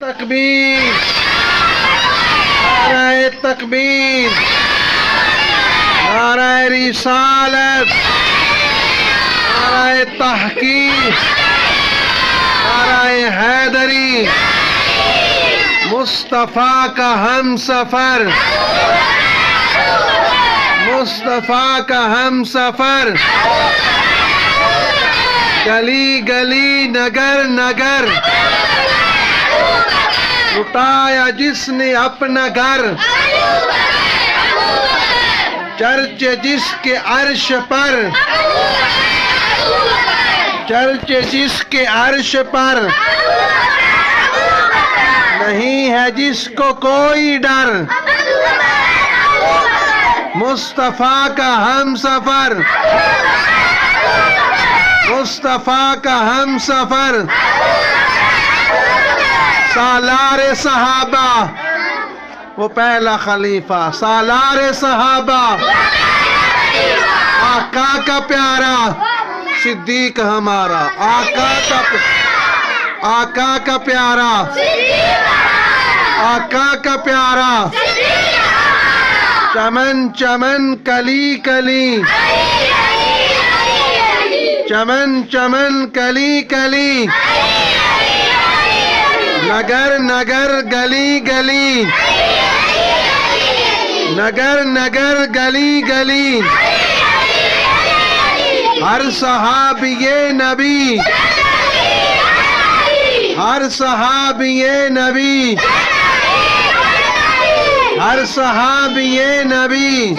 तकबीर, नारे तकबीर, नारे रिसालत, नारे तहकीक, नारे हैदरी, मुस्तफा का हम सफर, मुस्तफा का हम सफर, गली गली नगर नगर, लुटाया जिसने अपना घर, चर्चे जिसके अर्श पर, चर्चे जिसके अर्श पर, नहीं है जिसको कोई डर, मुस्तफा का हम सफर, मुस्तफा का हम सफर, सालारे सहाबा, वो पहला खलीफा, सालारे सहाबा, आका का प्यारा सिद्दीक हमारा, आका का प्यारा, आका का प्यारा, चमन चमन कली कली, चमन चमन कली कली, नगर नगर गली गली, नगर नगर गली गली, हर सहाबिये नबी, हर सहाबिये नबी, हर सहाबिये नबी,